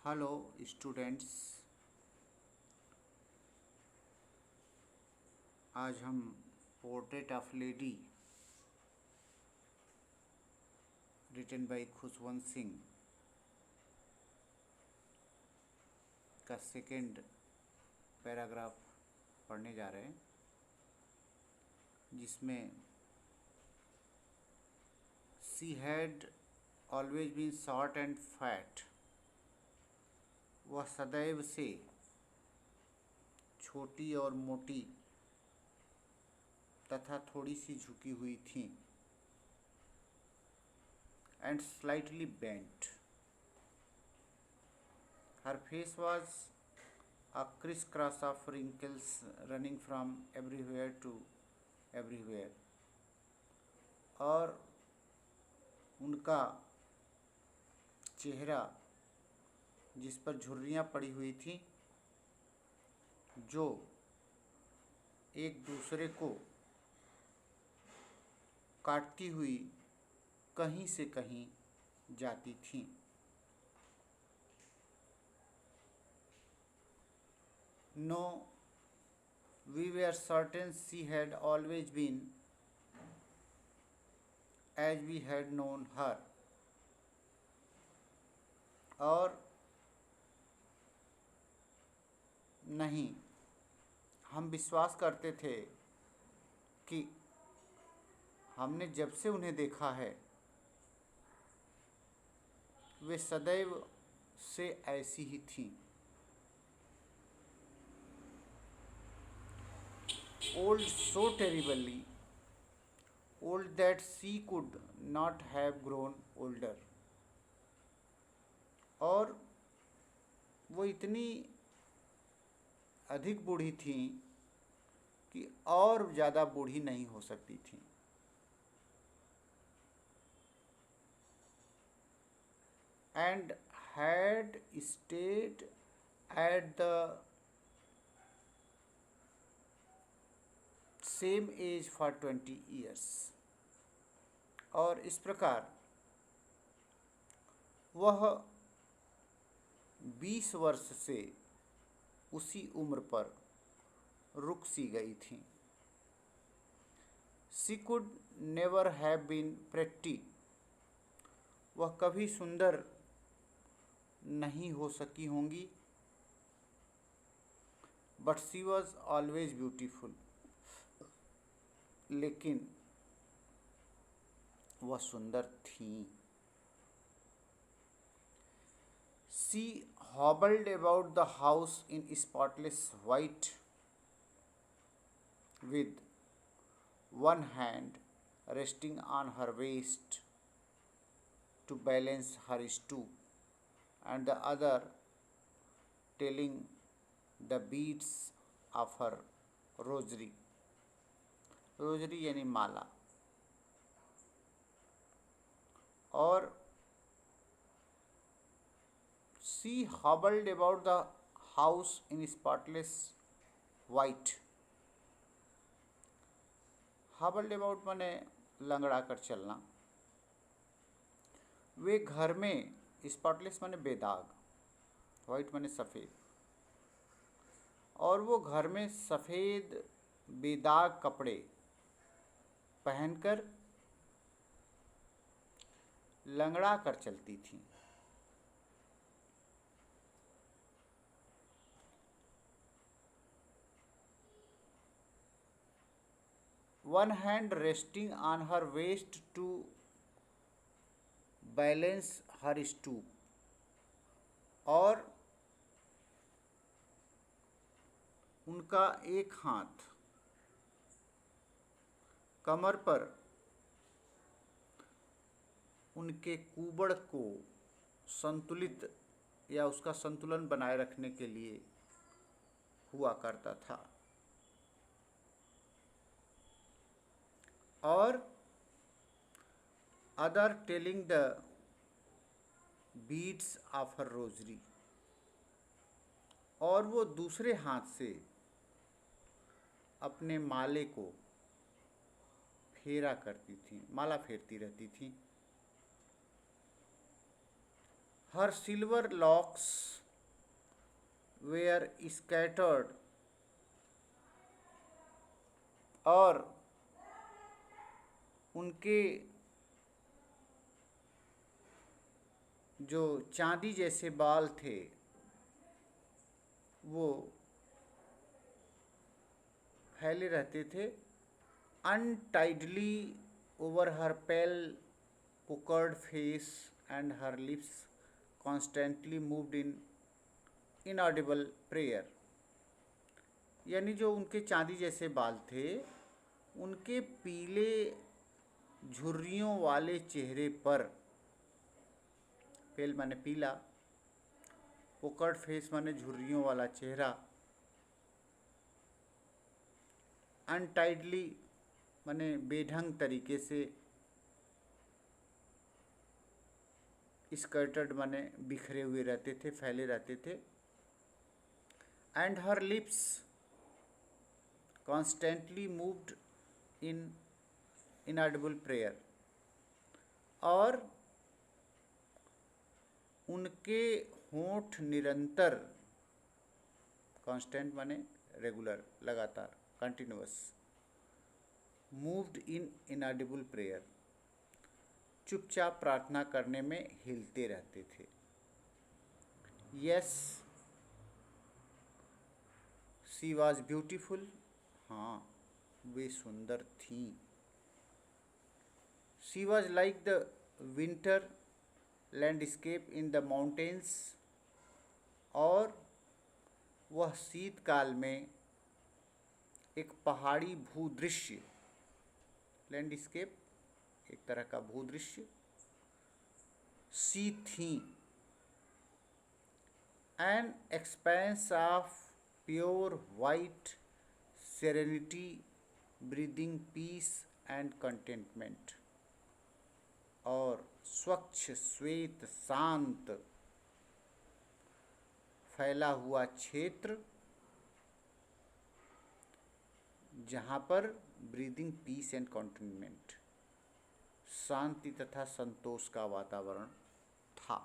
Hello students. आज हम portrait of lady written by Khushwant Singh का सेकेंड पैराग्राफ पढ़ने जा रहे हैं, जिसमें she had always been short and fat. वह सदैव से छोटी और मोटी तथा थोड़ी सी झुकी हुई थी। And slightly bent. Her face was a crisscross of wrinkles running from everywhere to everywhere। और उनका चेहरा जिस पर झुर्रियाँ पड़ी हुई थी, जो एक दूसरे को काटती हुई कहीं से कहीं जाती थीं। No, we were certain she had always been as we had known her। और नहीं, हम विश्वास करते थे कि हमने जब से उन्हें देखा है, वे सदैव से ऐसी ही थीं। Old so terribly old that she could not have grown older। और वो इतनी अधिक बूढ़ी थीं कि और ज़्यादा बूढ़ी नहीं हो सकती थीं। And had stayed at the same age for 20 years। और इस प्रकार वह 20 वर्ष से उसी उम्र पर रुक सी गई थी। She could never have been pretty। वह कभी सुंदर नहीं हो सकी होंगी। But she was always beautiful। लेकिन वह सुंदर थीं। She hobbled about the house in spotless white, with one hand resting on her waist to balance her stoop, and the other telling the beads of her rosary। Rosary यानी माला। और she hobbled about the house in spotless white। hobbled about माने लंगड़ा कर चलना। वे घर में, spotless माने बेदाग, वाइट माने सफ़ेद, और वो घर में सफ़ेद बेदाग कपड़े पहनकर लंगड़ा कर चलती थीं। One hand resting on her waist to balance her stoop। और उनका एक हाथ कमर पर उनके कुबड़ को संतुलित या उसका संतुलन बनाए रखने के लिए हुआ करता था। और other telling the beads of her rosary. और वो दूसरे हाथ से अपने माले को फेरा करती थी, माला फेरती रहती थी। हर सिल्वर लॉक्स वेयर स्कैटर्ड, और उनके जो चांदी जैसे बाल थे वो फैले रहते थे। Untidily over her pale puckered face and her lips constantly moved in inaudible prayer. यानी जो उनके चांदी जैसे बाल थे, उनके पीले झुर्रियों वाले चेहरे पर, पेल माने पीला, पुकर्ड फेस माने झुर्रियों वाला चेहरा, अनटाइडली माने बेढंग तरीके से, स्कर्टेड माने बिखरे हुए रहते थे, फैले रहते थे। And her lips constantly moved in inaudible prayer, और उनके होंठ निरंतर, कांस्टेंट माने रेगुलर, लगातार, continuous, moved in inaudible prayer, चुपचाप प्रार्थना करने में हिलते रहते थे। यस शी वॉज ब्यूटीफुल, हाँ वे सुंदर थीं। She was like the winter landscape in the mountains, और वह शीतकाल में एक पहाड़ी भूदृश्य, लैंडस्केप एक तरह का भूदृश्य, सी थी an expanse of pure white serenity breathing peace and contentment, और स्वच्छ श्वेत शांत फैला हुआ क्षेत्र जहाँ पर ब्रीदिंग पीस एंड कंटेनमेंट, शांति तथा संतोष का वातावरण था।